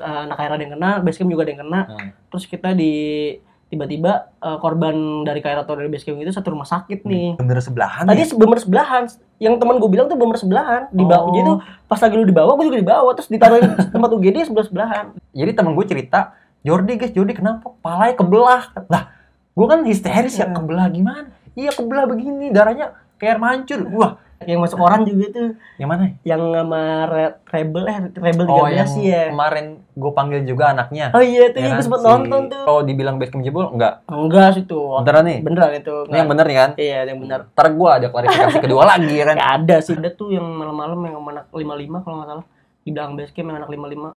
Anak KR ada yang kena, basecamp juga ada yang kena. Terus kita tiba-tiba korban dari KR atau dari basecamp itu satu rumah sakit nih. Bener sebelahan. Tadi bener sebelahan. Yang teman gue bilang tuh bener sebelahan. Di bawah. Jadi tuh pas lagi lu di bawah, gue juga di bawah. Terus ditaruhin tempat UGD sebelahan. Jadi temen gue cerita, Jordi kenapa palanya kebelah? Lah, gue kan histeris ya, kebelah gimana? Iya kebelah begini, darahnya kayak air mancur. Wah, yang masuk orang juga tuh. Yang mana? Yang sama Rebel 13 yang ya. Kemarin gue panggil juga anaknya. Oh iya tuh, ya gue sempet nonton tuh. Kalau dibilang basecamp jebol, enggak? Enggak sih tuh. Beneran nih? Beneran itu. Ini yang bener nih kan? Iya, yang bener. Ntar gue ada klarifikasi kedua lagi ya kan? Gak ada sih. Ada tuh yang malam-malam yang sama anak 55 kalau nggak salah. Di belakang basecamp yang anak 55.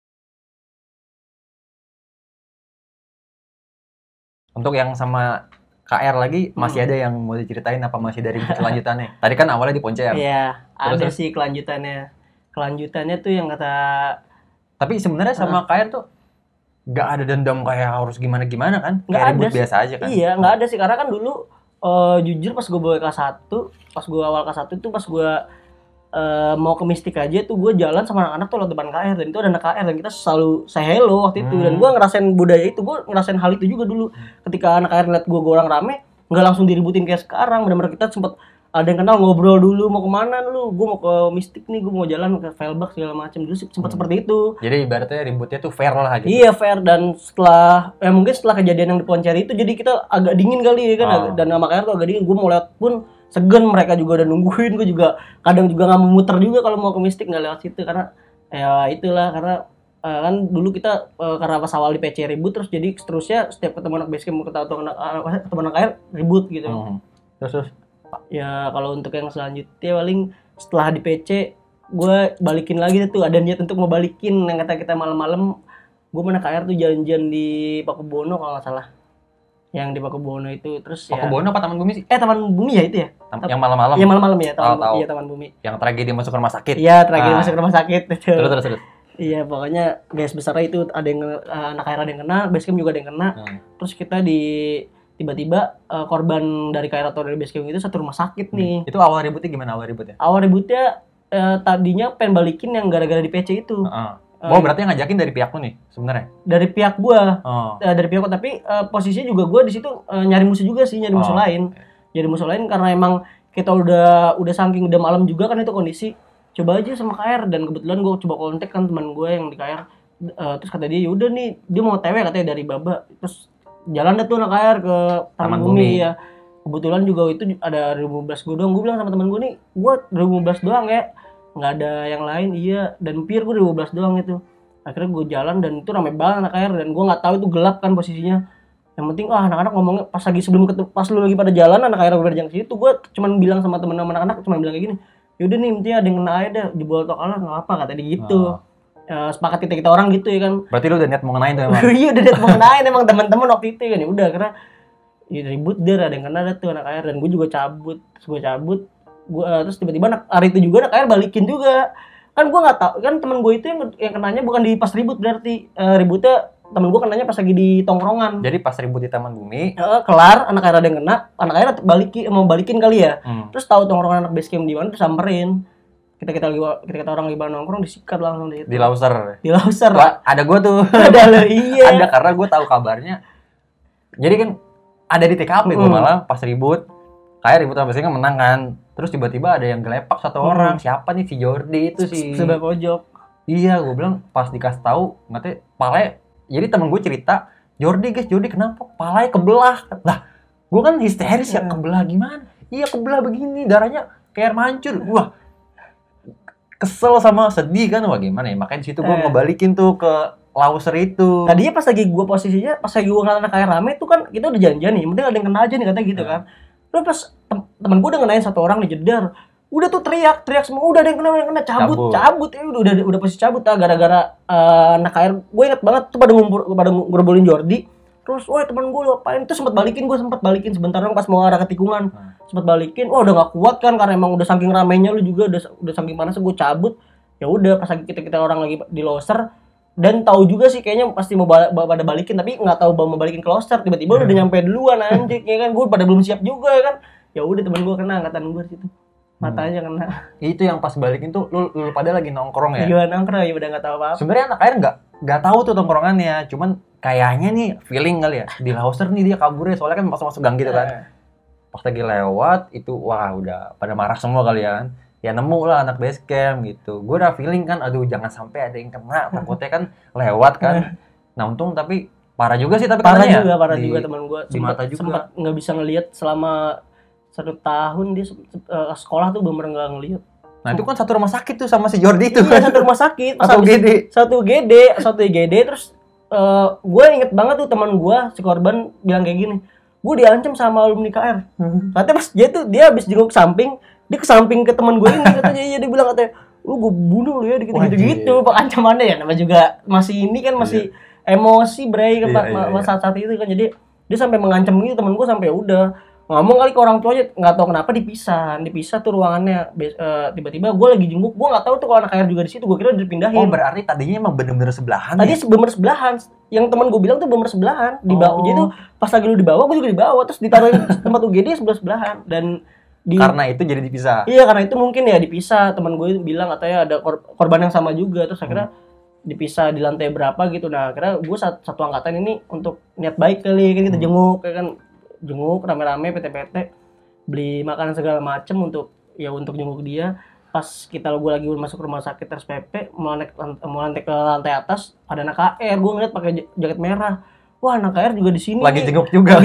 Untuk yang sama KR lagi, masih ada yang mau diceritain apa masih dari kelanjutannya? Tadi kan awalnya di Ponceng. Iya, ada sih kelanjutannya. Kelanjutannya tuh yang kata... Tapi sebenarnya sama KR tuh gak ada dendam kayak harus gimana-gimana kan? Nggak kayak ribut ada biasa aja kan? Iya, nggak ada sih. Karena kan dulu, jujur pas gue bawa kelas 1, pas gue awal kelas 1 tuh pas gue mau ke Mistik aja tuh gue jalan sama anak-anak tuh lewat depan KR. Dan itu ada anak KR dan kita selalu say hello waktu itu. Dan gue ngerasain budaya itu, gue ngerasain hal itu juga dulu. Ketika anak KR ngeliat gue orang rame, nggak langsung diributin kayak sekarang. Benar-benar kita sempet ada yang kenal ngobrol dulu, mau kemana lu? Gue mau ke Mistik nih, gue mau jalan ke Velbak segala macam. Dulu sempat seperti itu. Jadi ibaratnya ributnya tuh fair lah gitu. Iya fair, dan setelah mungkin setelah kejadian yang di Poncari itu jadi kita agak dingin kali ya kan. Dan sama KR tuh agak dingin. Gue mau lewat pun segen, mereka juga udah nungguin. Gue juga kadang juga nggak mau muter juga kalau mau ke Mistik, nggak lewat situ karena ya itulah, karena kan dulu kita karena pas awal di PC ribut, terus jadi seterusnya setiap ketemu anak basecamp ketemu anak KR ribut gitu. Terus ya kalau untuk yang selanjutnya paling setelah di PC gue balikin lagi tuh, ada niat untuk mau balikin yang kata kita malam-malam. Gue mana KR tuh janjian di Pakubono kalau nggak salah, yang di Pakubono itu. Terus Pakubono apa Taman Bumi sih? Taman Bumi ya itu ya? Yang malam-malam? Iya malam-malam ya, Tahu. Taman Bumi. Yang tragedi masuk rumah sakit? Iya, tragedi masuk rumah sakit. Terus. Iya, pokoknya garis besarnya itu ada yang anak KR ada yang kena, basecamp juga ada yang kena. Terus kita tiba-tiba korban dari KR atau dari basecamp itu satu rumah sakit nih. Itu awal ributnya gimana awal ributnya? Awal ributnya tadinya pengen balikin yang gara-gara di PC itu. Berarti yang ngajakin dari pihak lu nih sebenarnya? Dari pihak gua. Dari pihak gua, tapi posisinya juga gua di situ nyari musuh juga sih, nyari musuh lain. Nyari musuh lain karena emang kita udah saking udah malam juga kan itu kondisi. Coba aja sama KR, dan kebetulan gua coba kontak kan teman gue yang di KR. Terus kata dia, "Yaudah nih, dia mau TW katanya dari Baba." Terus jalan deh tuh anak KR ke Taman Bumi ya. Kebetulan juga itu ada 2015 gue doang. Gue bilang sama teman gue nih, gue 2015 doang ya, nggak ada yang lain. Iya, dan pir gue 2015 doang itu. Akhirnya gue jalan dan itu ramai banget anak KR, dan gue nggak tahu itu gelap kan posisinya. Yang penting anak-anak ngomongnya pas lagi pas lu lagi pada jalan anak KR berjalan ke situ, gue cuman bilang sama temen-temen anak-anak, cuman bilang kayak gini, "Yaudah nih, intinya ada yang kena aja dah, jebol tok Allah nggak apa," kata dia gitu. Sepakat kita orang gitu ya kan. Berarti lu udah niat mau ngenain tuh emang? Iya, udah niat mau ngenain emang teman-teman waktu itu kan. Ya udah, karena ya ribut deh, ada yang kena tuh anak KR, dan gue juga cabut. Terus gue cabut, terus tiba-tiba hari itu juga anak KR balikin juga. Kan gue nggak tahu kan teman gue itu yang kenanya bukan di pas ribut, berarti ributnya temen gue kenanya pas lagi di tongkrongan. Jadi pas ribut di Taman Bumi, kelar anak KR ada yang kena, anak KR mau balikin kali ya. Terus tahu tongkrongan anak basecamp di mana, terus samperin. Kita orang lagi nongkrong, disikat langsung di lauser. Ada gue tuh. Ada lo, iya. Ada, karena gue tahu kabarnya. Jadi kan ada di TKP gue malah pas ribut. Kayak ribut sama basecamp menang kan. Terus tiba-tiba ada yang gelepak satu orang. Siapa nih, si Jordi itu sih. Sebelah pojok. Iya, gue bilang pas dikasih tahu, katanya palanya. Jadi temen gue cerita, Jordi kenapa palanya kebelah? Lah, gue kan histeris ya, kebelah gimana? Iya kebelah begini, darahnya kayak air mancur. Wah, kesel sama sedih kan, wah gimana ya, makanya disitu gue ngebalikin tuh ke lauser itu. Tadinya pas lagi gue posisinya, pas lagi gue ngeliat anak KR rame tuh kan, kita udah janjian nih, yang penting ada yang kena aja nih katanya gitu kan. Terus pas temen gue udah ngenain satu orang nih jedar, Udah tuh teriak semua, udah ada yang kena, cabut. Ya udah pasti cabut gara-gara anak KR. Gue inget banget tuh pada ngerobolin Jordi. Terus, woi teman gue ngapain? Itu sempat balikin sebentar dong pas mau arah ke tikungan. Sempat balikin. Wah, udah enggak kuat kan karena emang udah saking ramainya lu juga udah saking panasnya gue cabut. Ya udah pas lagi kita orang lagi di loser dan tahu juga sih kayaknya pasti mau pada balikin tapi nggak tahu mau balikin ke loser, tiba-tiba udah nyampe duluan anjing ya kan. Gue pada belum siap juga ya kan. Ya udah teman gue kena angkatan gue situ. Matanya kena. Itu yang pas balikin tuh lu pada lagi nongkrong ya? Iya nongkrong ya udah nggak tahu apa-apa. Sebenarnya anak air nggak tahu tuh nongkrongannya, cuman kayaknya nih feeling kali ya di loser nih dia kaburnya soalnya kan masuk gang gitu kan. Pas lagi lewat itu wah udah pada marah semua kali ya kan. Ya nemu lah anak base camp gitu. Gue udah feeling kan aduh jangan sampai ada yang kena, takutnya kan lewat kan. Nah untung tapi parah juga sih tapi parah juga teman gue. Di mata juga. Sempat nggak bisa ngelihat selama 1 tahun dia sekolah tuh bener nggak ngelihat. Nah itu kan satu rumah sakit tuh sama si Jordi itu. Iya, satu rumah sakit. Satu GD terus gue inget banget tuh teman gue si korban bilang kayak gini, gue diancam sama alumni KR. Katanya pas dia habis jenguk samping, dia ke samping ke teman gue ini katanya, iya dia bilang katanya, lu gue bunuh lu ya gitu pak ancamannya ya, nama juga masih ini kan masih emosi bre saat itu kan, jadi dia sampai mengancam gitu teman gue sampai udah ngomong kali ke orang tuanya, nggak tahu kenapa dipisah tuh ruangannya. Tiba-tiba gue lagi jenguk, gue nggak tahu tuh kalau anak air juga di situ, gue kira dipindahin. Oh berarti tadinya emang bener-bener sebelahan. Tadi bener sebelahan, yang teman gue bilang tuh bener sebelahan. Di bawah, jadi tuh pas lagi lu di bawah, gue juga di bawah, terus ditaruhin tempat UGD sebelahan dan karena itu jadi dipisah. Iya karena itu mungkin ya dipisah. Teman gue bilang katanya ada korban yang sama juga, terus akhirnya dipisah di lantai berapa gitu. Nah akhirnya gue satu angkatan ini untuk niat baik kali kan kita jenguk rame-rame PT beli makanan segala macem untuk jenguk dia. Pas gue lagi masuk rumah sakit RSPP mau naik ke lantai atas ada anak KR, gue ngeliat pakai jaket merah. Wah anak KR juga di sini lagi jenguk juga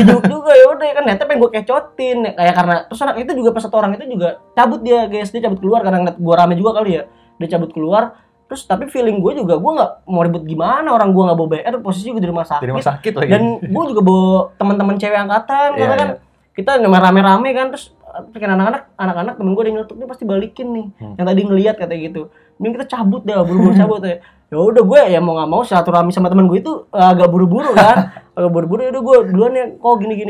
ya udah kan ternyata pengen gue kecotin kayak karena terus anak itu juga pas satu orang itu juga cabut dia cabut keluar karena ngeliat gue rame juga kali ya, dia cabut keluar. Terus tapi feeling gue juga gue nggak mau ribut gimana, orang gue nggak bawa BR, posisi juga di rumah sakit lagi. Dan gue juga bawa teman-teman cewek angkatan karena kan kita rame-rame kan, terus kan anak-anak temen gue ada yang nyeletuk, dia pasti balikin nih yang tadi ngelihat katanya gitu, mending kita cabut deh, buru-buru cabut ya. Ya udah gue ya mau nggak mau silaturahmi sama temen gue itu agak buru-buru kan, ya udah gue duluan ya kok gini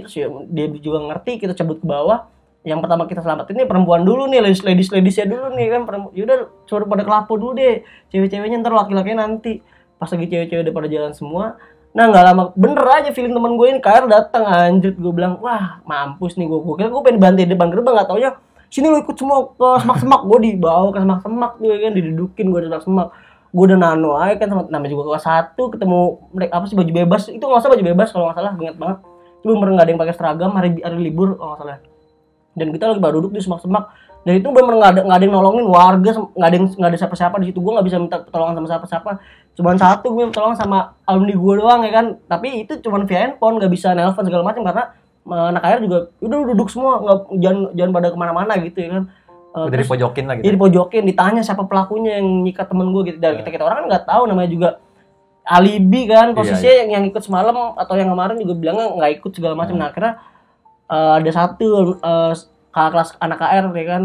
terus ya dia juga ngerti, kita cabut ke bawah. Yang pertama kita selamatin nih perempuan dulu nih, ladies-ladiesnya dulu nih kan, yaudah suruh pada kelapo dulu deh, cewek-ceweknya ntar laki-lakinya nanti. Pas lagi cewek-cewek udah pada jalan semua, nah nggak lama bener aja feeling teman gue ini KR datang anjir, gue bilang wah mampus nih, gue kira gue pengen bantai depan gerbang, nggak taunya sini lo ikut semua ke semak-semak. Gue dibawa ke semak-semak tuh kan, didudukin gue di semak-semak. Gue udah nano aja kan, sama namanya juga kelas 1 ketemu mereka apa sih, baju bebas itu nggak usah baju bebas kalau nggak salah, gue inget banget itu bener nggak ada yang pakai seragam, hari libur kalau nggak salah. Dan kita lagi baru duduk di semak-semak, dan itu bener nggak ada yang nolongin warga, nggak ada siapa-siapa di situ. Gue nggak bisa minta pertolongan sama siapa-siapa, cuman satu gue minta pertolongan sama alumni gue doang ya kan, tapi itu cuman via handphone, nggak bisa nelpon segala macam karena anak air juga udah duduk semua, jangan pada kemana-mana gitu ya kan. Udah dipojokin lah gitu. Jadi dipojokin, ditanya siapa pelakunya yang nyikat temen gue gitu. Dan kita orang kan nggak tahu, namanya juga alibi kan, posisinya yang ikut semalam atau yang kemarin juga bilangnya nggak ikut segala macam. Nah akhirnya ada satu kakak kelas anak KR ya kan,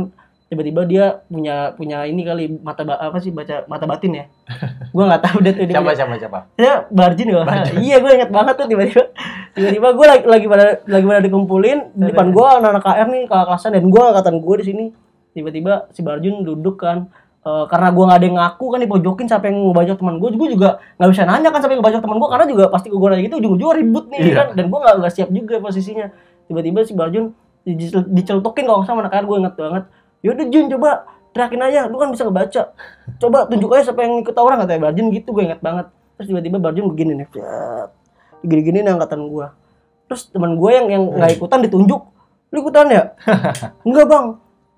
tiba-tiba dia punya ini kali baca mata batin ya. Gue nggak tahu deh tuh dia. Siapa? Ya Barjin ya. Iya gue ingat banget tuh tiba-tiba gue lagi pada dikumpulin di depan gue anak KR nih kakak kelasan, dan gue angkatan gue di sini. Tiba-tiba si Barjun duduk kan, karena gue nggak ada yang ngaku kan, dipojokin sampai yang ngebajak teman gue juga nggak bisa nanya kan sampai ngebajak teman gue, karena juga pasti gue nanya gitu ujung-ujungnya ribut nih kan, dan gue nggak siap juga posisinya. Tiba-tiba si Barjun dicelutukin kalau sama anak air, gue inget banget. Yaudah Jun coba teriakin aja, lu kan bisa ngebaca, coba tunjuk aja siapa yang ikut orang, katanya Barjun gitu, gue inget banget. Terus tiba-tiba Barjun begini nih, gini-gini nih angkatan gue. Terus teman gue yang nggak ikutan ditunjuk, lu ikutan ya? Enggak bang.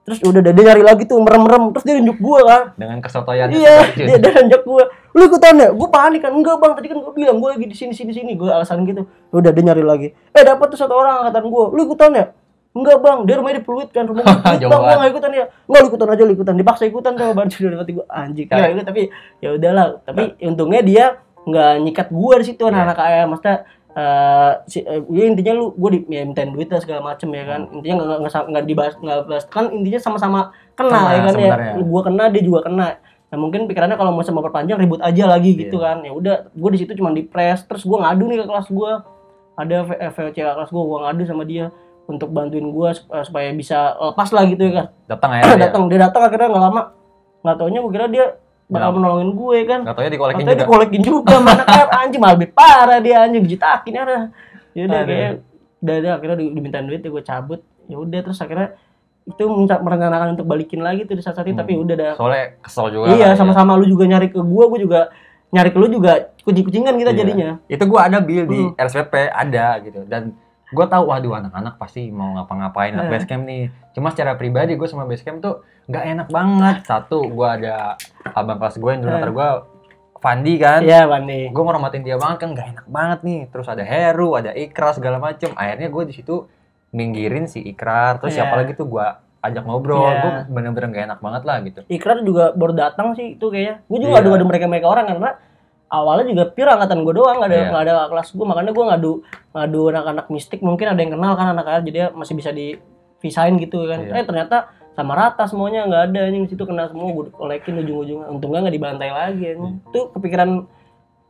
Terus udah dia nyari lagi tuh merem-merem, terus dia nunjuk gue kan dengan kesotoyan. Iya, dia nunjuk gue, lu ikutan ya? Gue panik kan, enggak bang, tadi kan gue bilang gue lagi di sini, gue alasan gitu. Udah dia nyari lagi, dapat tuh satu orang angkatan gue, lu ikutan ya? Enggak bang, dia rumahnya di Pluit kan, rumah gue Pluit bang, gue nggak ikutan ya? Enggak, lu ikutan, dipaksa ikutan tuh, baru udah dapat gue anjing. Ya itu tapi ya udahlah, tapi untungnya dia nggak nyikat gue di situ anak-anak kayak, maksudnya intinya gue mintain duit lah segala macem ya kan, intinya nggak dibahas kan, intinya sama-sama kena ya kan sebenarnya. Ya gue kena, dia juga kena. Nah mungkin pikirannya kalau mau sama perpanjang ribut aja lagi gitu kan. Ya udah, gue di situ cuma dipres, terus gue ngadu nih ke kelas gue, ada VOC kelas gue ngadu sama dia untuk bantuin gue supaya bisa lepas lah gitu ya kan. Datang akhirnya. Dia datang akhirnya nggak lama, nggak taunya gue kira dia bakal menolongin gue kan. Nggak taunya dikolekin juga. Mana kan anjing malah lebih parah, dia anjing dijitakin ada. Ya udah kayak udah akhirnya dimintain duit ya gue cabut. Ya udah terus akhirnya itu merencanakan untuk balikin lagi tuh di saat itu, tapi udah dah. Soalnya kesel juga. Iya, sama-sama lu juga nyari ke gue juga nyari ke lu juga kucing-kucingan kita jadinya. Itu gue ada Bill di RSPP ada gitu, dan gue tahu waduh anak-anak pasti mau ngapa-ngapain anak basecamp nih. Cuma secara pribadi gue sama basecamp tuh nggak enak banget. Satu, gue ada abang kelas gue yang dulu gue Fandi kan. Iya, Fandi. Gue ngormatin dia banget kan, nggak enak banget nih. Terus ada Heru, ada Ikrar segala macem. Akhirnya gue di situ minggirin si Ikrar, terus siapa lagi tuh gue ajak ngobrol. Gue bener-bener gak enak banget lah gitu. Ikrar juga baru datang sih itu kayaknya. Gue juga ngadu mereka orang karena awalnya juga pure angkatan gue doang, nggak ada kelas gue, makanya gue ngadu anak-anak mistik, mungkin ada yang kenal kan anak-anak, jadi masih bisa dipisahin gitu kan. Ternyata sama rata semuanya, nggak ada yang di situ kenal semua, gue kolekin ujung-ujungnya, untungnya nggak dibantai lagi ya. Itu kepikiran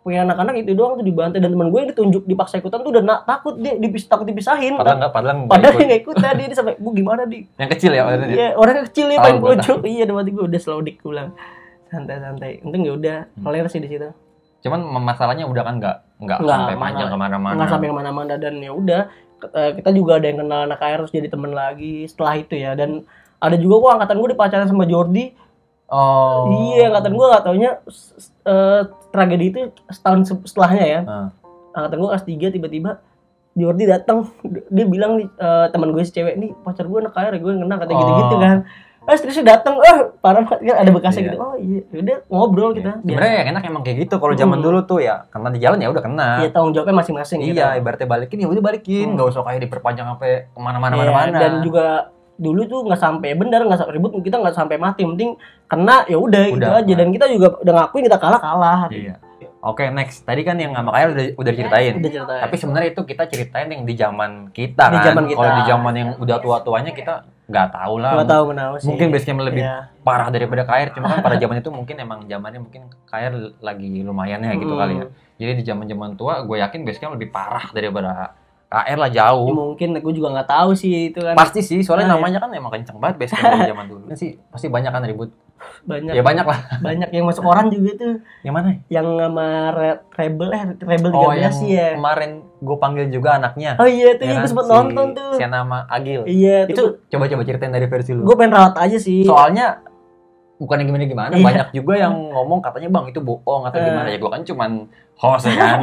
punya anak-anak itu doang tuh dibantai, dan teman gue yang ditunjuk dipaksa ikutan tuh udah takut dia takut dipisahin. Padahal nggak ikutan dia sampai gue gimana di yang kecil ya orangnya. Iya, orang kecil ya paling pojok. Iya, udah mati gue udah slow dik pulang. Santai-santai. Untung ya udah clear sih di situ. Cuman masalahnya udah kan nggak sampai panjang kemana-mana. Nggak sampai kemana-mana, dan ya udah kita juga ada yang kenal anak AR terus jadi teman lagi setelah itu ya. Dan ada juga kok angkatan gue dipacaran sama Jordi. Oh. Iya, angkatan gue nggak taunya tragedi itu setahun setelahnya ya. Angkatan gue kelas 3 tiba-tiba Jordi datang, dia bilang nih teman gue si cewek nih pacar gue anak AR, gue yang kenal katanya gitu-gitu kan. Terus datang, parah banget kan, ada bekasnya gitu. Oh iya, udah ngobrol kita. Sebenarnya yang enak emang kayak gitu kalau zaman dulu tuh ya, karena di jalan ya udah kena. Iya, tanggung jawabnya masing-masing. Iya, gitu. Ibaratnya balikin ya udah balikin, nggak usah kayak diperpanjang sampai kemana-mana. Dan juga dulu tuh nggak sampai benar, nggak ribut, kita nggak sampai mati, penting kena ya udah gitu aja. Dan kita juga udah ngakuin kita kalah. Iya. Oke, next. Tadi kan yang sama Kayal udah ceritain. Tapi sebenarnya itu kita ceritain yang di zaman kita kan. Kalau di zaman yang udah tua-tuanya kita nggak tahu lah. Nggak tahu kenapa sih. Mungkin basecamp lebih parah daripada KR. Cuma kan pada zaman itu mungkin emang zamannya mungkin KR lagi lumayan ya gitu kali ya. Jadi di zaman-zaman tua, gue yakin basecamp lebih parah daripada KR lah jauh. Ya, mungkin gue juga nggak tahu sih itu kan. Pasti sih, soalnya namanya kan emang kenceng banget basecamp dari zaman dulu. Sih pasti banyak kan ribut. Banyak. Ya banyak lah. Banyak yang masuk orang juga tuh. Yang mana? Yang sama Rebel 13 sih ya. Kemarin gue panggil juga anaknya. Oh iya tuh, gue sempet nonton tuh. Si nama Agil. Iya. Itu coba-coba ceritain dari versi lu. Gue pengen rawat aja sih. Soalnya bukan yang gimana-gimana, banyak juga yang ngomong katanya bang itu bohong atau gimana ya. Gue kan cuman host ya kan.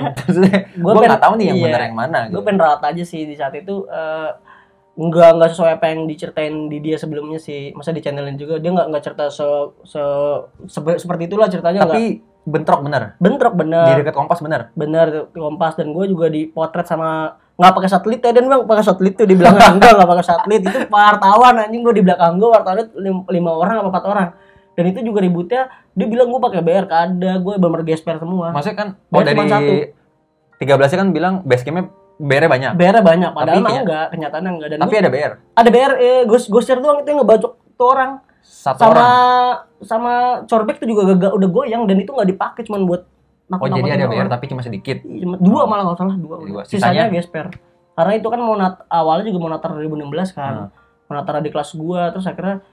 Gue nggak tahu nih yang benar yang mana. Gue pengen rawat aja sih di saat itu. Nggak sesuai apa yang diceritain di dia sebelumnya sih, masa di channelin juga dia nggak cerita seperti itulah ceritanya. Tapi bentrok bener di dekat Kompas bener Kompas, dan gue juga dipotret sama nggak pakai satelit ya, dan bang pakai satelit tuh di belakang gue nggak pakai satelit, itu wartawan anjing, gue di belakang gue wartawan 5 orang apa 4 orang, dan itu juga ributnya dia bilang gue pakai BR, ada gue bener gesper semua. Maksudnya kan dari 13 kan bilang basecampnya BR banyak, padahal mah enggak, kenyataannya enggak. Dan tapi ada BR. Ada BR, ghoster doang itu yang ngebacok tuh orang. Sama Corbek tuh juga udah goyang, dan itu nggak dipakai, cuman buat nakut. Oh jadi ada BR tapi cuma sedikit. 2 malah nggak salah 2. Sisanya gesper. Karena itu kan awalnya juga mau natar 2016 kan. Mau natar di kelas gua, terus akhirnya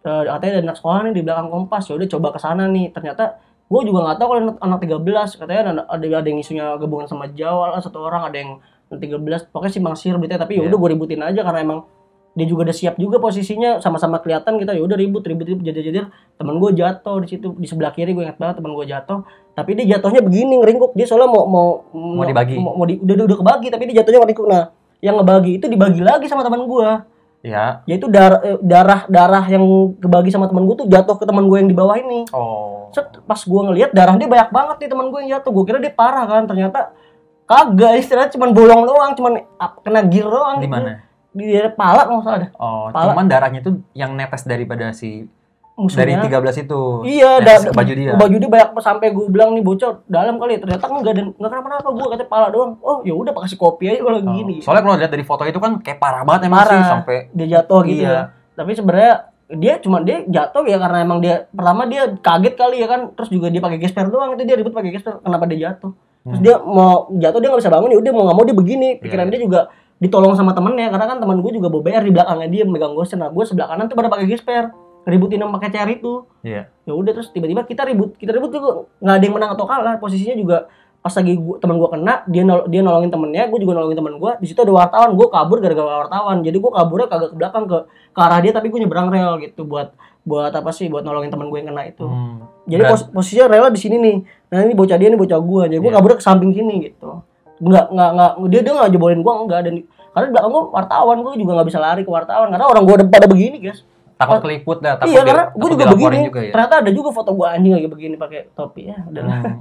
katanya ada anak sekolah nih di belakang Kompas, ya udah coba ke sana nih. Ternyata gua juga nggak tahu kalau anak 13, katanya ada yang isunya gabungan sama Jawa lah, 1 orang, ada yang 13, pokoknya simpang siur beritanya, tapi ya udah gue ributin aja karena emang dia juga udah siap juga posisinya, sama-sama kelihatan kita, ya udah ribut jajar teman gue jatuh di situ di sebelah kiri, gue ingat banget teman gue jatuh, tapi dia jatuhnya begini ngeringkuk, dia soalnya mau dibagi, udah kebagi, tapi dia jatuhnya ngeringkuk. Nah yang ngebagi itu dibagi lagi sama teman gue, yaitu darah yang kebagi sama teman gue tuh jatuh ke teman gue yang di bawah ini. Pas gue ngelihat darah dia banyak banget nih teman gue yang jatuh, gue kira dia parah kan, ternyata kagak, istilahnya cuma bolong doang, cuma kena gear doang. Di mana? Di pala kalau nggak salah ada. Cuman darahnya itu yang netes daripada si musuhnya. Dari 13 itu. Iya, baju dia. Baju dia banyak sampai gue bilang nih bocor dalam kali, ternyata enggak dan enggak kenapa-napa, gue katanya pala doang. Oh, ya udah kasih kopi aja kalau gini. Soalnya kalau lihat dari foto itu kan kayak parah banget emang sih sampai dia jatuh gitu ya. Tapi sebenarnya dia jatuh ya karena emang dia pertama dia kaget kali ya kan, terus juga dia pakai gesper doang, itu dia ribut pakai gesper, kenapa dia jatuh. Terus dia mau jatuh, dia nggak bisa bangun, ya udah mau nggak mau dia begini, pikiran dia juga ditolong sama temennya, karena kan teman gue juga bawa BR di belakangnya dia megang gosen, nah gue sebelah kanan tuh pada pakai gesper, ributin sama pakai chair itu. Ya udah terus tiba-tiba kita ribut juga nggak ada yang menang atau kalah, posisinya juga pas lagi teman gue kena, dia nolongin temennya, gue juga nolongin temen gue. Di situ ada wartawan, gue kabur gara-gara wartawan, jadi gue kaburnya kagak ke belakang ke arah dia, tapi gue nyebrang rel gitu buat apa sih, buat nolongin temen gue yang kena itu. Jadi posisinya relnya di sini nih, nah ini bocah dia, ini bocah gue, jadi gue kaburnya ke samping sini gitu. Enggak dia nggak jebolin gue, enggak. Dan karena di belakang gue wartawan, gue juga nggak bisa lari ke wartawan karena orang gue pada begini guys. Takut keliput dah. Iya, karena gue juga begini. Juga, ya? Ternyata ada juga foto gue anjing lagi begini pakai topi ya.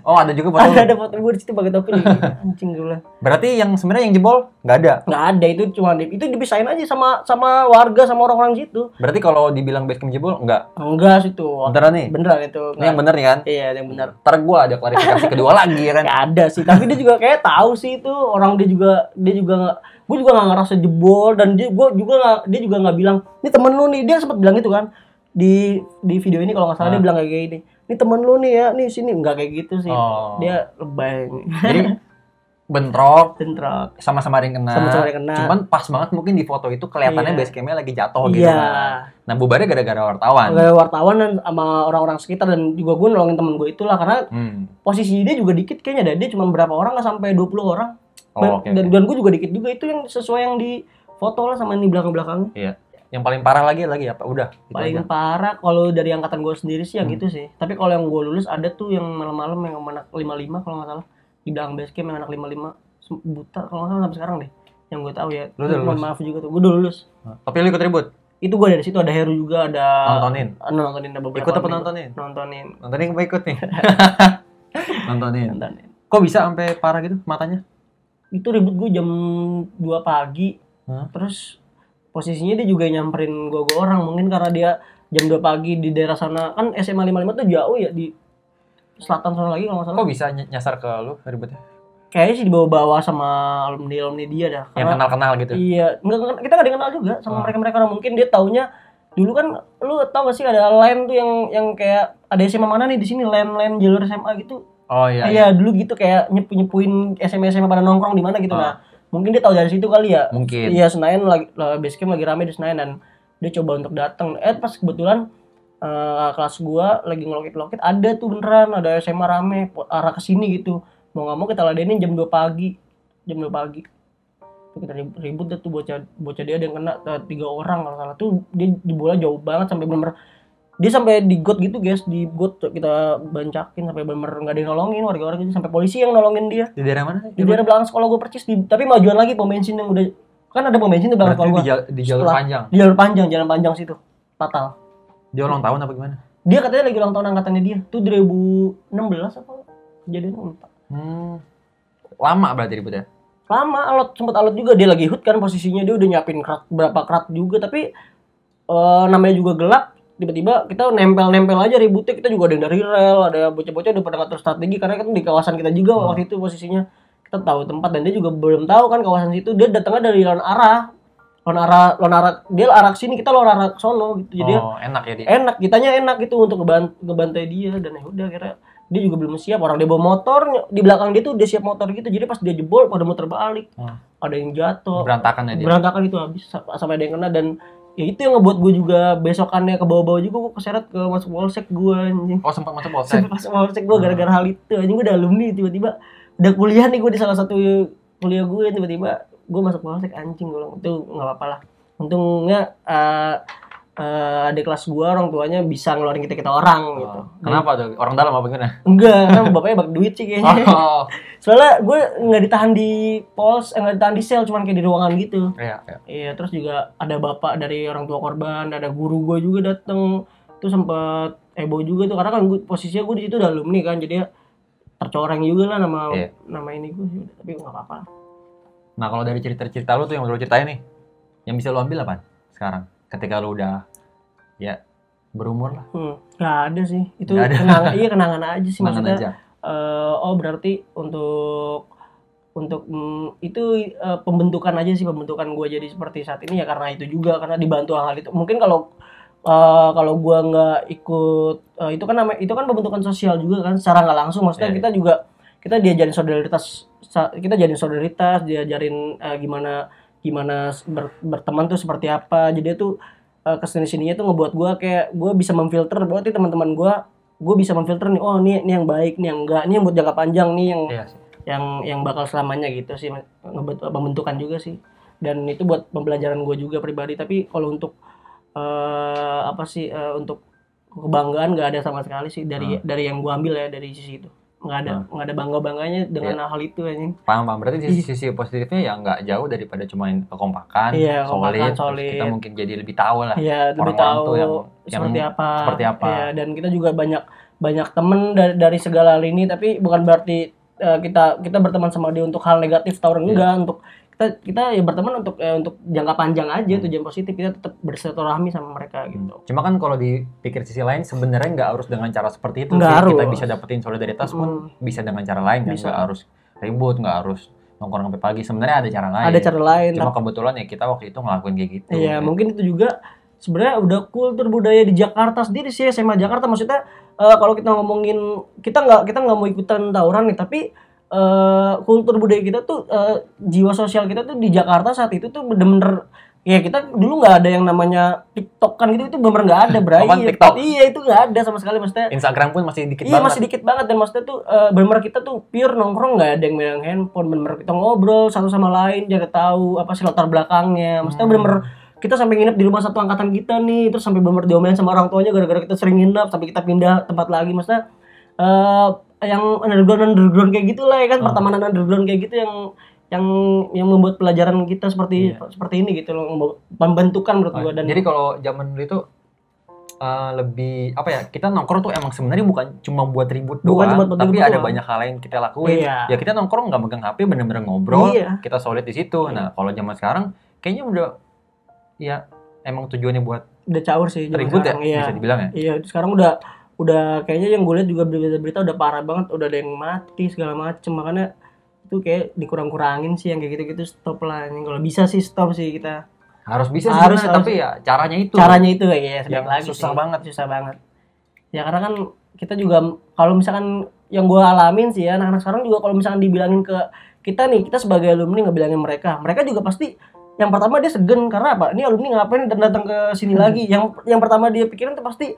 Oh, ada juga foto. Ada foto gue di situ pakai topi anjing gue. Berarti yang sebenarnya yang jebol nggak ada? Nggak ada, itu cuma itu dipisahin aja sama warga sama orang-orang situ. Berarti kalau dibilang basecamp jebol nggak? Enggak sih itu. Beneran nih? Beneran itu. Ini yang bener nih kan? Iya, yang bener. Ntar gue ada klarifikasi kedua lagi ya kan? Nggak ada sih, tapi dia juga kayak tahu sih itu orang, dia juga nggak. Gue juga nggak ngerasa jebol, dan dia juga nggak bilang ini temen lu nih, dia sempat bilang gitu kan. Di video ini kalau nggak salah dia bilang kayak gini, ini temen lu nih ya, nih sini, nggak kayak gitu sih. Dia lebay. Jadi bentrok sama-sama ada yang kena. Cuman pas banget mungkin di foto itu kelihatannya basecampnya lagi jatuh gitu kan. Nah bubarnya gara-gara wartawan. Gara-gara wartawan dan sama orang-orang sekitar, dan juga gue nolongin temen gue itulah karena posisi dia juga dikit kayaknya, dia cuma berapa orang, nggak sampai 20 orang. Dan gue juga dikit juga, itu yang sesuai yang di foto lah sama ini belakang-belakangnya. Iya. Yang paling parah lagi apa? Udah. Paling parah kalau dari angkatan gue sendiri sih yang gitu sih. Tapi kalau yang gue lulus ada tuh yang malam-malam yang anak 55 kalau nggak salah, di belakang basecamp yang anak 55 buta kalau nggak salah sampai sekarang deh. Yang gue tahu ya. Lu udah lulus? Maaf juga tuh, gue udah lulus. Tapi lu ikut ribut? Itu gue dari situ, ada Heru juga, ada nontonin ada beberapa. Ikut apa nontonin gue ikut nih. Nontonin. Kok bisa sampai parah gitu matanya? Itu ribut gue jam 2 pagi. Terus posisinya dia juga nyamperin gue orang, mungkin karena dia jam 2 pagi di daerah sana kan, SMA 55 tuh jauh ya, di selatan sana lagi kalau nggak salah. Kok bisa nyasar ke lu ributnya? Kayaknya sih dibawa-bawa sama alumni dia dah. Yang kenal-kenal gitu? Iya, kita nggak kenal juga sama mereka karena mungkin dia taunya dulu kan, lu tau gak sih ada line tuh yang kayak ada SMA mana nih di sini, line jalur SMA gitu. Oh iya. Iya, dulu gitu kayak nyepuin SMA pada nongkrong di mana gitu. Nah, mungkin dia tahu dari situ kali ya. Mungkin. Iya, Senayan basecamp lagi rame di Senayan, dan dia coba untuk datang. Pas kebetulan kelas gua lagi ngelokit-lokit, ada tuh beneran ada SMA rame arah ke sini gitu. Mau enggak mau kita ladenin jam 2 pagi. Tuh kita ribut tuh bocah dia ada yang kena 3 orang kalau salah. Tuh dia di bola jauh banget sampai bener dia sampai di got gitu guys, di got kita bancakin sampai bener nggak ada yang nolongin, warga-warga gitu, sampai polisi yang nolongin dia. Di daerah mana? Di daerah belakang sekolah gue percis, tapi majuan lagi pom bensin yang udah kan ada pom bensin di belakang sekolah gue. Di jalur panjang. Di jalur panjang, jalan panjang situ. Fatal. Dia ulang tahun apa gimana? Dia katanya lagi ulang tahun angkatannya dia. Tuh 2016 apa kejadiannya lupa. Lama berarti ributnya. Lama, sempat alot juga, dia lagi hut kan posisinya, dia udah nyiapin berapa krat juga, tapi namanya juga gelap. Tiba-tiba kita nempel aja ributnya, kita juga ada yang dari rel, ada bocah-bocah udah pada ngatur strategi karena kan di kawasan kita juga waktu itu posisinya, kita tahu tempat, dan dia juga belum tahu kan kawasan situ, dia datangnya dari lawan arah dia arah sini, kita lawan arah sono gitu, jadi enak ya dia. Enak, kitanya enak gitu untuk ngebantai dia, dan ya udah kira dia juga belum siap, orang dia bawa motor di belakang dia tuh dia siap motor gitu, jadi pas dia jebol pada muter balik, ada yang jatuh, berantakan itu habis sampai ada yang kena, dan ya itu yang ngebuat gue juga besokannya ke bawah-bawah juga, gue keseret ke masuk polsek gue anjing. Oh, sempat masuk polsek? Sempat masuk polsek gue gara-gara hal itu anjing. Gue udah alumni, tiba-tiba udah kuliah nih, gue di salah satu kuliah gue, tiba-tiba gue masuk polsek anjing. Gue bilang itu nggak apa-apa lah, untungnya adik kelas gue orang tuanya bisa ngeluarin kita orang gitu. Kenapa tuh? Orang dalam apa gimana? Enggak, kan bapaknya bagi duit sih kayaknya. Soalnya gue nggak ditahan di nggak ditahan di sel, cuman kayak di ruangan gitu. Iya, terus juga ada bapak dari orang tua korban, ada guru gue juga dateng, tuh sempet heboh juga tuh, karena kan posisinya gue di situ udah alumni kan, jadi ya tercoreng juga lah nama ini gue, tapi nggak apa-apa. Nah, kalau dari cerita-cerita lu tuh yang lu ceritain nih, yang bisa lu ambil apa sekarang? Ketika lu udah ya berumur lah. Nggak ada sih. Itu Nggak ada. kenangan aja sih Kenangan maksudnya. aja. Berarti untuk itu pembentukan aja sih, pembentukan gue jadi seperti saat ini ya karena itu juga, karena dibantu hal itu. Mungkin kalau gue nggak ikut itu kan pembentukan sosial juga kan secara nggak langsung, maksudnya kita diajarin solidaritas, diajarin gimana berteman tuh seperti apa. Jadi itu kesini sininya tuh ngebuat gue kayak gue bisa memfilter berarti teman-teman gue bisa memfilter nih, oh nih yang baik, nih yang enggak, nih yang buat jangka panjang, nih yang bakal selamanya gitu sih, pembentukan juga sih. Dan itu buat pembelajaran gue juga pribadi. Tapi kalau untuk untuk kebanggaan nggak ada sama sekali sih dari yang gue ambil ya dari sisi itu. Nggak ada bangga-bangganya dengan hal itu anjing. Paham. Berarti sisi positifnya ya nggak jauh daripada cuma kekompakan, solid. Kita mungkin jadi lebih tahu lah. Iya, lebih tahu seperti apa. Iya, dan kita juga banyak temen dari segala lini, tapi bukan berarti kita berteman sama dia untuk hal negatif tawuran, enggak. Untuk kita ya berteman untuk jangka panjang aja, tujuan positif. Kita tetap bersilaturahmi sama mereka gitu. Cuma kan kalau dipikir sisi lain sebenarnya nggak harus dengan cara seperti itu. Kita bisa dapetin solidaritas pun bisa dengan cara lain, kan nggak harus ribut, nggak harus nongkrong sampai pagi. Sebenarnya ada cara lain. Cuma kebetulan ya kita waktu itu ngelakuin kayak gitu. Iya, mungkin itu juga sebenarnya udah kultur budaya di Jakarta sendiri sih, SMA Jakarta. Maksudnya kalau kita ngomongin kita nggak mau ikutan tawuran nih, tapi kultur budaya kita tuh jiwa sosial kita tuh di Jakarta saat itu tuh bener-bener ya, kita dulu nggak ada yang namanya TikTok kan gitu, itu bener-bener nggak ada, Bray. Iya, itu nggak ada sama sekali, maksudnya Instagram pun masih dikit banget. Iya, masih dikit banget. Dan maksudnya tuh bener-bener kita tuh pure nongkrong, nggak ada yang megang handphone, bener-bener kita ngobrol satu sama lain, jaga tahu apa sih latar belakangnya. Maksudnya bener-bener kita sampai nginep di rumah satu angkatan kita nih, terus sampai bener-bener diomelin sama orang tuanya gara-gara kita sering nginep, sampai kita pindah tempat lagi. Maksudnya yang underground kayak gitulah ya kan, pertemanan underground kayak gitu yang membuat pelajaran kita seperti ini gitu loh, pembentukan menurut gua. Dan jadi kalau zaman dulu itu lebih apa ya, kita nongkrong tuh emang sebenarnya bukan cuma buat ribut doang, tapi ada banyak hal lain kita lakuin. Ya kita nongkrong nggak megang HP, bener-bener ngobrol, kita solid di situ. Nah kalau zaman sekarang kayaknya udah ya emang tujuannya buat udah caur sih ribut ya, bisa dibilang ya. Iya, sekarang udah kayaknya yang gue lihat juga berita-berita udah parah banget, udah ada yang mati segala macem. Makanya itu kayak dikurang-kurangin sih yang kayak gitu-gitu, stop lah. Kalau bisa sih stop sih, kita harus bisa harus, tapi ya caranya itu kayak ya lagi susah banget ya, karena kan kita juga kalau misalkan yang gue alamin sih ya, anak-anak sekarang juga kalau misalkan dibilangin ke kita nih, kita sebagai alumni ngebilangin mereka juga pasti yang pertama dia segen, karena apa, ini alumni ngapain dan datang ke sini lagi. Yang pertama dia pikirin tuh pasti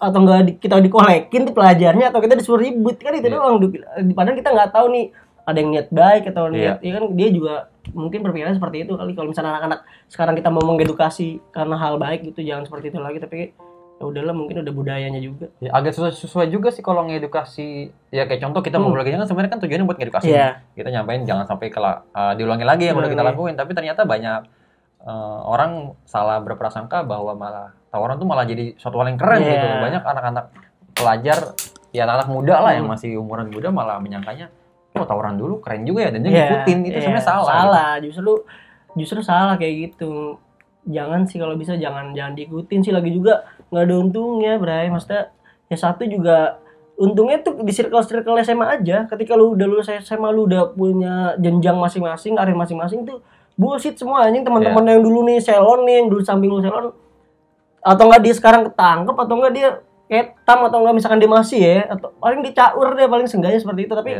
atau enggak kita dikolekin tuh pelajarnya, atau kita disuruh ribut kan, itu doang. Padahal kita nggak tahu nih ada yang niat baik atau niat ya kan, dia juga mungkin berpikiran seperti itu kali. Kalau misalnya anak-anak sekarang kita mau mengedukasi karena hal baik gitu, jangan seperti itu lagi. Tapi ya udahlah, mungkin udah budayanya juga ya, agak sesuai juga sih kalau ngedukasi ya. Kayak contoh kita ngobrol lagi kan sebenarnya kan tujuannya buat ngedukasi, kita nyampein jangan sampai diulangi lagi yang udah kita lakuin. Tapi ternyata banyak orang salah berprasangka bahwa malah tawuran tuh malah jadi suatu hal yang keren gitu. Banyak anak-anak pelajar ya, anak-anak muda lah yang masih umuran muda malah menyangkanya oh tawuran dulu keren juga ya, dan dia ngikutin. Itu sebenarnya salah gitu. Justru salah kayak gitu. Jangan sih, kalau bisa jangan diikutin sih. Lagi juga nggak ada untungnya, Bray. Maksudnya ya satu juga untungnya tuh di circle SMA aja. Ketika lu udah lulus SMA, lu udah punya jenjang masing-masing, karir masing-masing tuh bullshit semua anjing. Teman-teman yang dulu nih selon nih, yang dulu samping lu selon, atau enggak dia sekarang ketangkep, atau enggak dia ketam, atau enggak misalkan dia masih ya, atau paling dicaur dia, paling seenggaknya seperti itu. Tapi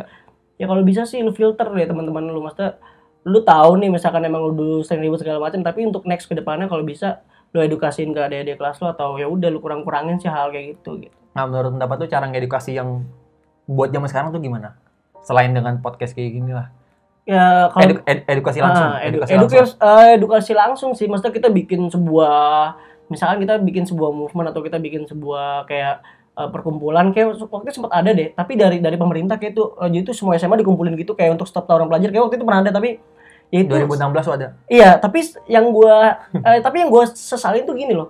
ya kalau bisa sih lu filter deh teman-teman lu. Maksudnya lu tahu nih misalkan emang lu dulu sering ribut segala macam, tapi untuk next ke depannya kalau bisa lu edukasiin ke adik-adik kelas lu, atau ya udah lu kurang-kurangin sih hal kayak gitu. Nah, menurut pendapat lu cara ngedukasi yang buat zaman sekarang tuh gimana? Selain dengan podcast kayak gini lah. Ya kalau edukasi langsung. Edukasi langsung sih. Maksudnya kita bikin sebuah, misalkan kita bikin sebuah movement, atau kita bikin sebuah kayak perkumpulan, kayak waktu itu sempat ada deh, tapi dari pemerintah kayak itu, jadi itu semua SMA dikumpulin gitu kayak untuk stop tawuran pelajar. Kayak waktu itu pernah ada, tapi ya itu 2016 ada. Iya, tapi yang gua sesalin tuh gini loh.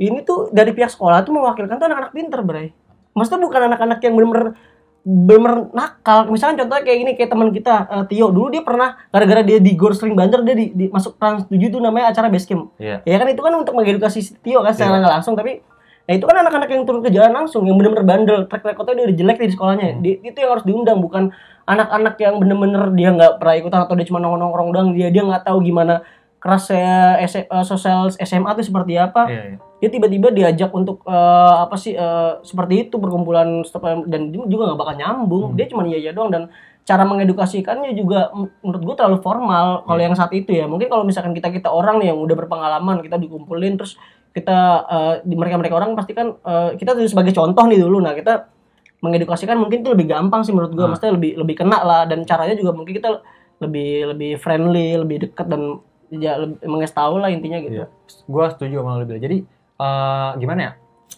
Ini tuh dari pihak sekolah tuh mewakilkan tuh anak-anak pinter, Bray. Maksudnya bukan anak-anak yang bener-bener bener nakal. Misalnya contohnya kayak gini, kayak teman kita Tio dulu, dia pernah gara-gara dia di Gor sering banter, dia masuk Trans 7 tuh namanya acara Basecamp. Iya. Ya kan itu kan untuk mengedukasi si Tio kan secara nggak langsung, tapi ya itu kan anak-anak yang turun ke jalan langsung yang bener-bener bandel, track recordnya dia udah jelek di sekolahnya. Itu yang harus diundang, bukan anak-anak yang bener-bener dia nggak pernah ikutan atau dia cuma nongkrong doang, dia nggak tahu gimana kerasnya sosial SMA itu seperti apa. Iya. Dia tiba-tiba diajak untuk seperti itu perkumpulan dan dia juga nggak bakal nyambung. Dia cuma iya doang, dan cara mengedukasikannya juga menurut gue terlalu formal kalau yang saat itu ya. Mungkin kalau misalkan kita orang nih yang udah berpengalaman, kita dikumpulin terus kita di mereka orang pasti kan kita tuh sebagai contoh nih dulu. Nah, kita mengedukasikan mungkin itu lebih gampang sih menurut gue. Maksudnya lebih kena lah, dan caranya juga mungkin kita lebih friendly, lebih dekat, dan ya mengasih tahu lah intinya gitu. Iya. Gue setuju sama lo Bil. Jadi gimana ya?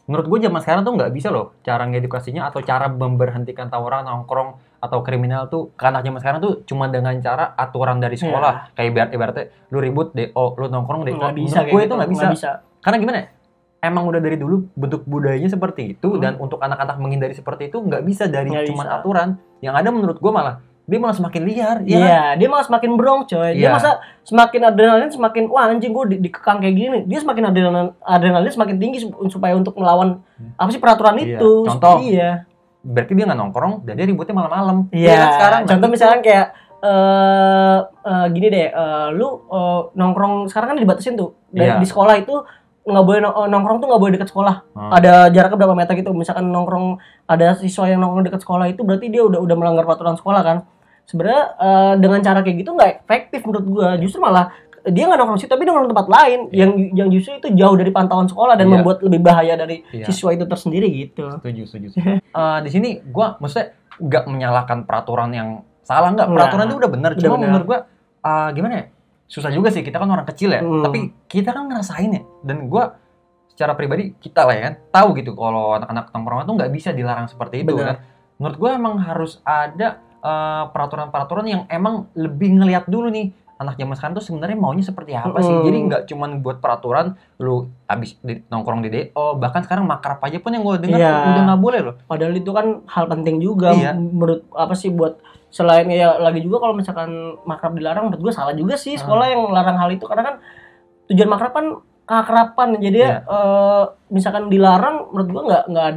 Menurut gue zaman sekarang tuh nggak bisa loh cara ngedukasinya atau cara memberhentikan tawuran, nongkrong atau kriminal tuh ke anak zaman sekarang tuh cuma dengan cara aturan dari sekolah. Kayak ibaratnya lu ribut DO, lu nongkrong DO. Nggak bisa, gue itu nggak bisa. bisa. Karena gimana ya? Emang udah dari dulu bentuk budayanya seperti itu, dan untuk anak-anak menghindari seperti itu nggak bisa dari cuma aturan. Yang ada menurut gue malah dia malah semakin liar. Iya, dia malah semakin brong coy. Dia masa semakin adrenalin semakin, wah anjing gue dikekang kayak gini. Dia semakin adrenalin semakin tinggi supaya untuk melawan apa sih peraturan itu. Contoh. Iya. Berarti dia nggak nongkrong dan dia ributnya malam-malam. Iya. Kan sekarang contoh misalkan kayak gini deh, lu nongkrong sekarang kan dibatasin tuh. Di sekolah itu nggak boleh nongkrong tuh nggak boleh dekat sekolah. Ada jaraknya berapa meter gitu. Misalkan nongkrong, ada siswa yang nongkrong dekat sekolah itu berarti dia udah melanggar peraturan sekolah kan. Sebenarnya dengan cara kayak gitu nggak efektif menurut gua. Justru malah dia nggak nongkrong situ tapi nongkrong tempat lain yang justru itu jauh dari pantauan sekolah dan membuat lebih bahaya dari siswa itu tersendiri gitu. Setuju. Di sini gua maksudnya nggak menyalahkan peraturan yang salah, nggak. Peraturan itu udah benar. Cuma menurut gua gimana ya? Susah juga sih, kita kan orang kecil ya. Tapi kita kan ngerasain ya. Dan gua secara pribadi kita lah ya kan tahu gitu kalau anak-anak tongkrongan tuh nggak bisa dilarang seperti itu kan. Menurut gua emang harus ada peraturan-peraturan yang emang lebih ngelihat dulu nih anak zaman sekarang tuh sebenarnya maunya seperti apa sih. Jadi nggak cuman buat peraturan lu abis nongkrong di DO, bahkan sekarang makrab aja pun yang gue dengar udah nggak boleh loh. Padahal itu kan hal penting juga menurut apa sih, buat selain ya lagi juga kalau misalkan makrab dilarang, menurut gue salah juga sih sekolah yang larang hal itu, karena kan tujuan makrab kan keakraban. Jadi misalkan dilarang, menurut gue nggak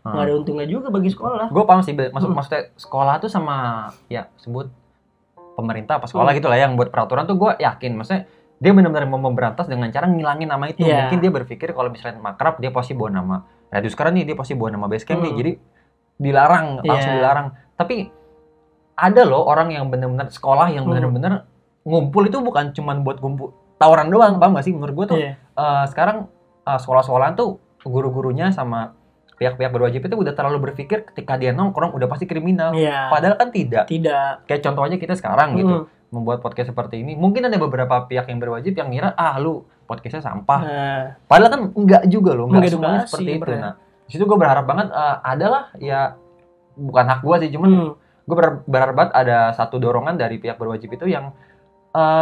ada untungnya juga bagi sekolah. Gue paham sih, maksudnya sekolah tuh sama ya sebut pemerintah apa sekolah gitu lah yang buat peraturan tuh gue yakin maksudnya dia benar-benar mau memberantas dengan cara ngilangin nama itu. Mungkin dia berpikir kalau misalnya makrab dia pasti bawa nama Radius sekarang nih, dia pasti bawa nama Basecamp nih, jadi dilarang, langsung dilarang. Tapi ada loh orang yang benar-benar sekolah yang benar-benar ngumpul itu bukan cuman buat ngumpul tawuran doang, paham gak sih? Menurut gue tuh sekarang sekolah-sekolahan tuh guru-gurunya sama pihak-pihak berwajib itu udah terlalu berpikir ketika dia nongkrong udah pasti kriminal. Padahal kan tidak. Kayak contohnya kita sekarang gitu membuat podcast seperti ini. Mungkin ada beberapa pihak yang berwajib yang ngira lu podcastnya sampah. Padahal kan enggak juga loh, enggak semuanya seperti itu. Nah, di situ gue berharap banget adalah ya bukan hak gue sih, cuman gue berharap banget ada satu dorongan dari pihak berwajib itu yang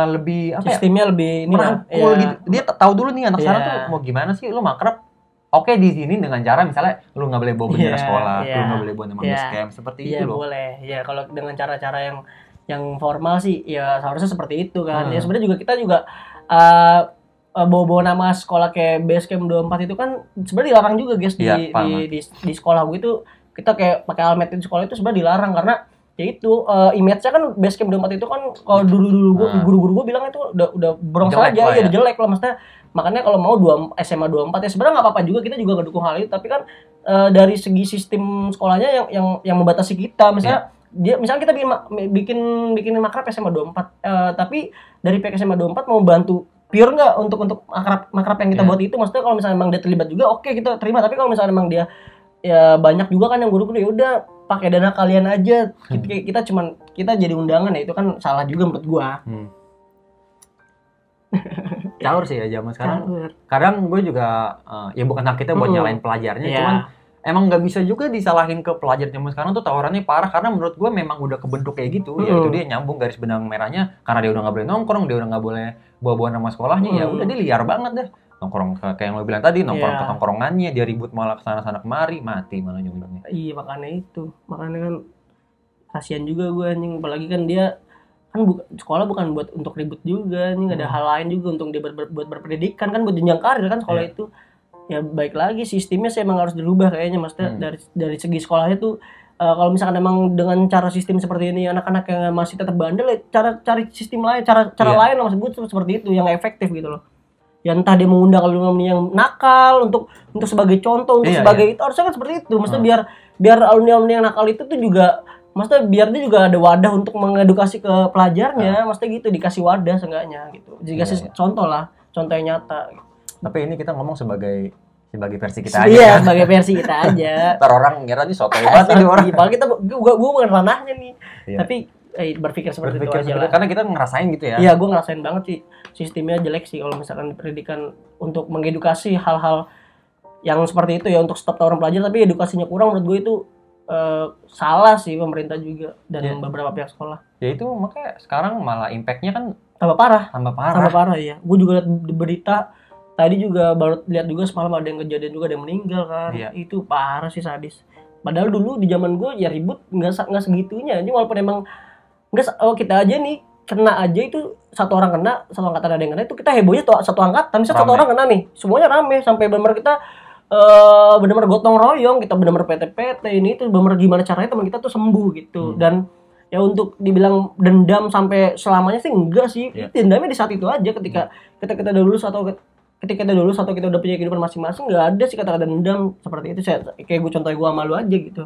lebih apa sistemnya lebih merangkul gitu. Dia tahu dulu nih anak sekarang tuh mau gimana sih lu makrab. Oke, di sini dengan cara misalnya lu nggak boleh bawa bendera sekolah, lu nggak boleh bawa nama Basecamp, seperti itu loh. Iya boleh. Ya kalau dengan cara-cara yang formal sih ya seharusnya seperti itu kan. Ya sebenarnya juga kita juga bawa nama sekolah kayak Basecamp 24 itu kan sebenarnya dilarang juga guys di sekolah gue itu. Kita kayak pakai helmet di sekolah itu sebenarnya dilarang karena ya itu image-nya kan Basecamp 24 itu kan kalau dulu guru-guru gue bilang itu udah brong saja, udah jelek lah maksudnya. Makanya kalau mau SMA 24 ya sebenarnya nggak apa-apa juga, kita juga ngedukung hal itu, tapi kan dari segi sistem sekolahnya yang membatasi kita. Misalnya misalnya kita bikin makrab SMA 24 tapi dari pihak SMA 24 mau bantu pure nggak untuk makrab yang kita buat itu. Maksudnya kalau misalnya memang dia terlibat juga oke, kita terima, tapi kalau misalnya memang dia ya banyak juga kan yang guru ya udah pakai dana kalian aja, kita jadi undangan ya, itu kan salah juga menurut gua. Caur sih ya zaman sekarang. Kadang gue juga ya bukan hak kita buat nyalain pelajarnya, cuman emang nggak bisa juga disalahin ke pelajar zaman sekarang tuh tawurannya parah, karena menurut gue memang udah kebentuk kayak gitu. Ya itu dia nyambung garis benang merahnya karena dia udah nggak boleh nongkrong, dia udah nggak boleh bawa-bawa nama sekolahnya, ya udah dia liar banget deh. nongkrong kayak yang lo bilang tadi, nongkrong Iya. ke tongkrongannya, dia ribut malah kesana-sana kemari, mati malah ujung-ujungnya. Iya makanya kan kasihan juga gue anjing, apalagi kan dia kan sekolah bukan buat untuk ribut juga anjing, ada hal lain juga untuk dia buat berpendidikan kan, buat jenjang karir kan sekolah itu. Ya baik lagi sistemnya sih emang harus dirubah kayaknya, maksudnya dari segi sekolahnya tuh kalau misalkan emang dengan cara sistem seperti ini anak-anak yang masih tetap bandel, ya cari sistem lain, cara lain lah maksud gue seperti itu yang efektif gitu loh. Ya entah dia mengundang alumni yang nakal untuk sebagai contoh, untuk sebagai itu harusnya kan seperti itu. Maksudnya biar alumni yang nakal itu tuh juga, maksudnya biar dia juga ada wadah untuk mengedukasi ke pelajarnya, maksudnya gitu, dikasih wadah seenggaknya gitu. Dikasih contoh lah, contoh yang nyata gitu. Tapi ini kita ngomong sebagai versi kita aja. Iya, kan? sebagai versi kita aja. Ntar orang ngira nih sotoy banget nih orang. Padahal kita gua bukan ranahnya nih. Iya. Tapi berpikir seperti itu aja lah. Karena kita ngerasain gitu ya. Iya, gua ngerasain banget sih sistemnya jelek sih kalau misalkan pendidikan untuk mengedukasi hal-hal yang seperti itu ya, untuk stop tawuran pelajar tapi edukasinya kurang, menurut gue itu salah sih pemerintah juga dan beberapa pihak sekolah. Ya itu makanya sekarang malah impact-nya kan Tambah parah. tambah parah Iya. Gue juga lihat di berita tadi juga, baru lihat juga semalam ada yang kejadian juga, ada yang meninggal kan. Iya. Itu parah sih, sadis. Padahal dulu di zaman gue ya ribut nggak segitunya. Jadi walaupun emang kita aja nih kena aja itu, satu orang kena, satu angkatan ada yang kena, itu kita hebohnya satu angkatan. Misalnya satu orang kena nih, semuanya rame sampai benar kita benar-benar gotong royong, kita benar-benar PT ini itu benar gimana caranya teman kita tuh sembuh gitu. Dan ya untuk dibilang dendam sampai selamanya sih enggak sih. Dendamnya di saat itu aja, ketika kita udah lulus atau ketika kita lulus atau kita udah punya kehidupan masing-masing, nggak ada sih kata-kata dendam seperti itu. Kayak gue contoh gue sama lu aja gitu.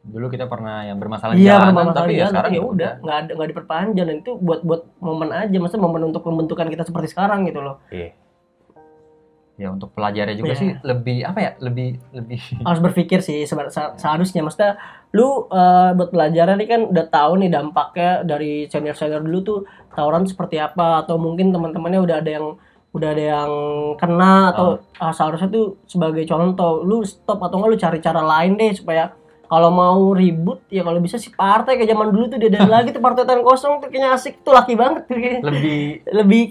Dulu kita pernah yang bermasalah di jalanan, tapi ya sekarang ya udah nggak diperpanjang, dan itu buat momen aja, maksudnya momen untuk pembentukan kita seperti sekarang gitu loh. Ya untuk pelajarnya juga sih lebih apa ya, lebih harus berpikir sih seharusnya, maksudnya lu buat pelajaran ini kan udah tahu nih dampaknya dari senior dulu tuh tawuran seperti apa, atau mungkin teman-temannya udah ada yang kena, atau seharusnya tuh sebagai contoh lu stop, atau enggak lu cari cara lain deh supaya kalau mau ribut ya kalau bisa sih partai kayak zaman dulu tuh dia ada lagi tuh partai tangan kosong tuh, kayaknya asik tuh, laki banget tuh kayaknya. lebih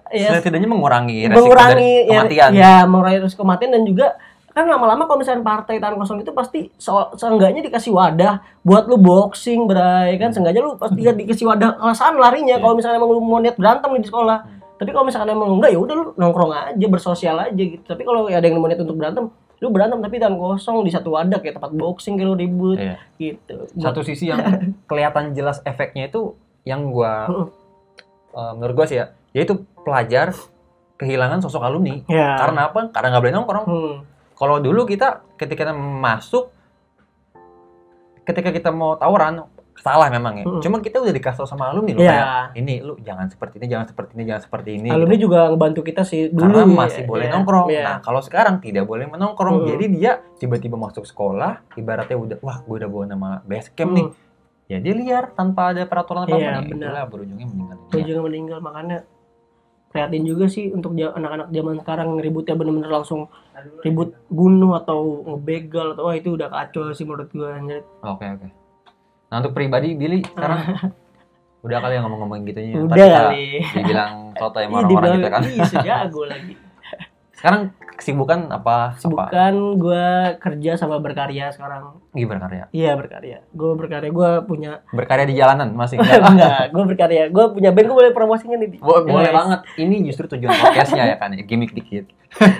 ya setidaknya mengurangi resiko dari kematian. Ya mengurangi resiko kematian, dan juga kan lama-lama kalau misalnya partai tangan kosong itu pasti seenggaknya dikasih wadah buat lu boxing, Bray, kan seenggaknya lu pasti dikasih wadah kelasan larinya kalau misalnya emang lu mau niat berantem nih di sekolah. Tapi kalau misalkan emang enggak, ya udah lu nongkrong aja, bersosial aja gitu. Tapi kalau ada yang mau niat untuk berantem, lu berantem tapi tangan kosong di satu wadah kayak tempat boxing, kayak lu ribut gitu. Satu sisi yang kelihatan jelas efeknya itu yang gua menurut gua sih ya, yaitu pelajar kehilangan sosok alumni. Karena apa? Karena nggak boleh nongkrong. Kalau dulu kita ketika kita masuk, ketika kita mau tawuran, salah memang ya. Cuma kita udah dikasih sama alumni loh, kayak ini lu jangan seperti ini, jangan seperti ini. Alumni gitu. Juga ngebantu kita sih dulu. Karena masih boleh nongkrong. Nah, kalau sekarang tidak boleh menongkrong. Jadi dia tiba-tiba masuk sekolah, ibaratnya udah, wah, gue udah bawa nama base camp nih. Ya dia liar tanpa ada peraturan apa-apa. Itulah berujungnya meninggal. Makanya prihatin juga sih untuk anak-anak zaman sekarang, ributnya bener-bener langsung ribut bunuh atau ngebegal, atau wah itu udah kacau sih menurut gue. Oke. Nah untuk pribadi Billy sekarang udah kali yang ngomong-ngomong gitunya. Udah kali. Dibilang soto yang orang-orang gitu kan. Iya, sejago lagi. Sekarang kesibukan apa? Kesibukan gue kerja sama berkarya sekarang. Berkarya? Iya berkarya. Gue berkarya, gue punya. Berkarya di jalanan masih? Enggak, gue berkarya. Gue punya band, gue boleh promosinya nih. Boleh banget. Ini justru tujuan podcastnya ya kan, gimmick dikit.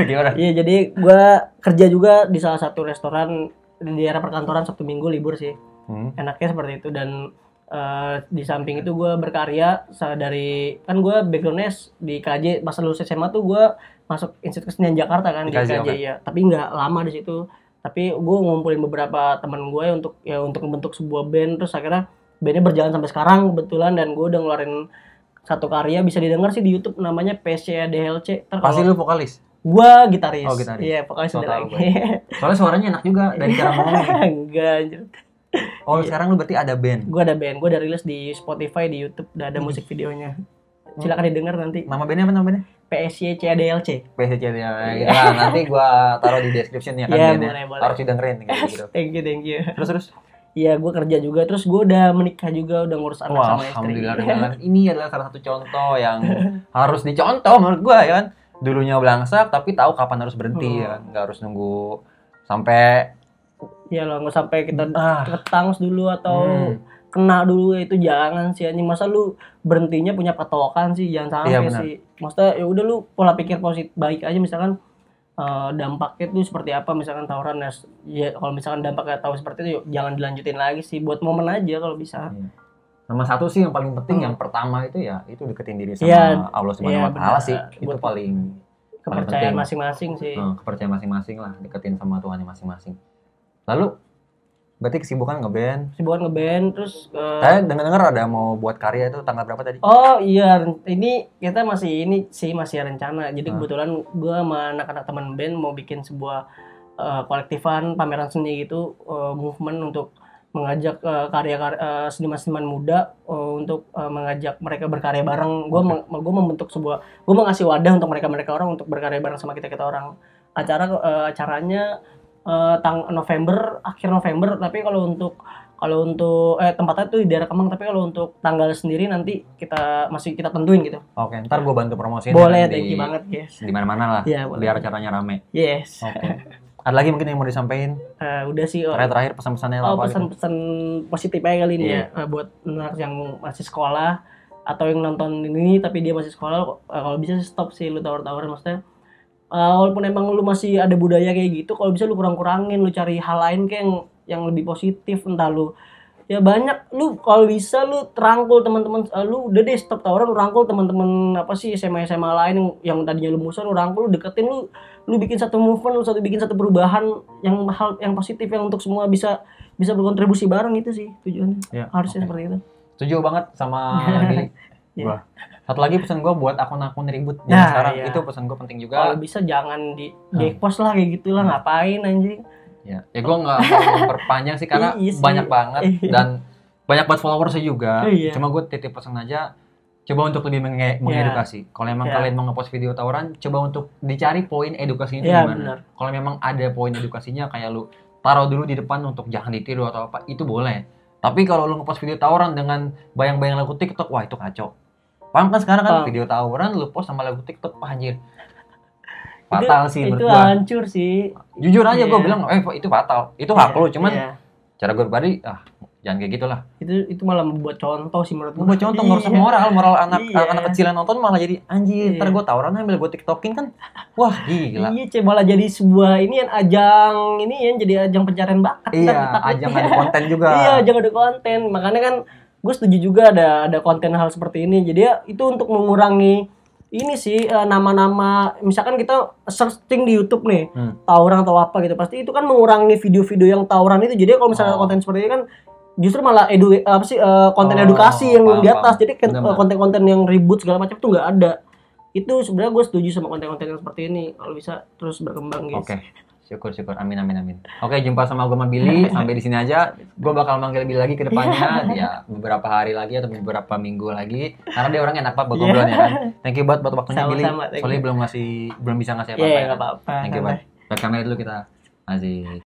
Gimana? Iya, jadi gue kerja juga di salah satu restoran di daerah perkantoran, Sabtu Minggu libur sih. Enaknya seperti itu. Dan di samping itu gue berkarya dari, kan gue backgroundnya di KJ, pas lulus SMA tuh gue masuk Institut Kesenian Jakarta kan, di KJ ya. Tapi nggak lama di situ. Tapi gue ngumpulin beberapa teman gue untuk membentuk sebuah band. Terus akhirnya bandnya berjalan sampai sekarang kebetulan, dan gue udah ngeluarin satu karya, bisa didengar sih di YouTube, namanya PCADLC. Pasti lu vokalis? Gue gitaris. Oh, gitaris. Iya, vokalis udah lagi. Soalnya suaranya enak juga dari cara ngomongnya. Enggak anjir. Sekarang lu berarti ada band? Gue ada band, gue udah rilis di Spotify, di YouTube, udah ada musik videonya. Silakan didengar nanti. Nama bandnya apa namanya? PSCADLC. PSCADLC. Nah, nanti gua taruh di description ya kan. Iya, boleh. Harus didengerin gitu. Thank you. Terus? Iya, gue kerja juga, terus gue udah menikah juga, udah ngurus anak sama istri. Alhamdulillah. Ini adalah salah satu contoh yang harus dicontoh menurut gue ya kan. dulunya belangsak tapi tahu kapan harus berhenti ya, nggak harus nunggu sampai ya lo nggak sampai kita ketangus dulu atau kena dulu, itu jangan sih anjing. Masa lu berhentinya punya patokan sih, jangan sampai sih. Maksudnya ya udah lu pola pikir positif baik aja, misalkan dampaknya tuh seperti apa misalkan tawuran ya kalau misalkan dampaknya tahu seperti itu yuk, jangan dilanjutin lagi sih, buat momen aja kalau bisa. Sama satu sih yang paling penting yang pertama itu ya itu deketin diri sama Allah Subhanahu wa taala sih. Itu paling kepercayaan masing-masing sih. Kepercayaan masing-masing lah, deketin sama Tuhan masing-masing. Lalu berarti kesibukan ngeband terus saya dengar ada mau buat karya itu tanggal berapa tadi? Oh iya, ini kita masih rencana. Jadi kebetulan gue sama anak-anak teman band mau bikin sebuah kolektifan pameran seni gitu, movement untuk mengajak seniman-seniman muda untuk mengajak mereka berkarya bareng. Gue mau ngasih wadah untuk mereka orang untuk berkarya bareng sama kita orang. Acaranya akhir November, tapi kalau untuk tempatnya tuh di daerah Kemang, tapi kalau untuk tanggal sendiri nanti kita tentuin gitu. Oke, ntar gue bantu promosiin. Boleh, thank you banget guys. Di mana-mana lah, ya, biar acaranya rame. Yes. Oke. Ada lagi mungkin yang mau disampaikan? Udah sih. Terakhir pesan-pesannya apa? Pesan-pesan positif aja kali ini ya, buat anak yang masih sekolah atau yang nonton ini tapi dia masih sekolah, kalau bisa stop sih lu tawar-tawaran, maksudnya. Walaupun emang lu masih ada budaya kayak gitu, kalau bisa lu kurang-kurangin, lu cari hal lain kayak yang lebih positif, entah lu ya banyak, lu kalau bisa lu terangkul teman-teman, lu udah deh stop tawuran, lu rangkul teman-teman SMA lain yang tadinya lu musuh, lu rangkul, lu deketin, lu bikin satu movement, bikin satu perubahan yang positif yang untuk semua bisa berkontribusi bareng, itu sih tujuannya. Ya, harusnya seperti itu. Setuju banget sama Billy. Gua. Satu lagi pesan gue buut akun-akun ribut sekarang, itu pesan gue penting juga. Kalau bisa jangan di-expose lah kayak gitulah, ngapain anjing. Ya gue nggak mau memperpanjang sih karena banyak banget dan banyak banget followersnya juga. Cuma gue titip pesan aja, coba untuk lebih mengedukasi. Kalau emang kalian mau ngepost video tawuran, coba untuk dicari poin edukasinya itu gimana. Kalau memang ada poin edukasinya, kayak lu taruh dulu di depan untuk jangan ditiru atau apa, itu boleh. Tapi kalau lu ngepost video tawuran dengan bayang-bayang lagu TikTok, wah itu kacau. Paham kan sekarang kan video tawuran lu post sama lagu TikTok, anjir. Fatal sih menurut gua. Itu hancur sih. Jujur aja gua bilang, itu fatal. Itu hak lu, cuman cara gue pribadi, jangan kayak gitulah. Itu malah membuat contoh sih menurut gua. Membuat contoh, ngerusak moral anak kecil yang nonton, malah jadi anjir, ntar gua tawuran ambil gua TikTokin kan. Wah, gila. Malah jadi sebuah jadi ajang pencarian bakat. Ajang ada konten juga. Ajang ada konten. Makanya kan gue setuju juga ada konten hal seperti ini. Jadi ya itu untuk mengurangi ini sih, nama-nama, misalkan kita searching di YouTube nih, tawuran atau apa gitu, pasti itu kan mengurangi video-video yang tawuran itu. Jadi kalau misalnya konten seperti ini kan justru malah konten edukasi yang di atas. Jadi konten-konten yang ribut segala macam tuh nggak ada. Itu sebenarnya gue setuju sama konten-konten yang seperti ini, kalau bisa terus berkembang guys. Oke. Syukur. Amin. Oke, jumpa sama gue sama Billy. Sampai di sini aja. Gue bakal manggil Billy lagi ke depannya. Ya, beberapa hari lagi atau beberapa minggu lagi. Karena dia orang enak banget buat ngobrol ya kan. Thank you buat waktunya Billy. Soalnya belum bisa ngasih apa-apa. Iya, enggak apa-apa. Thank you buat kamera dulu kita. Asik.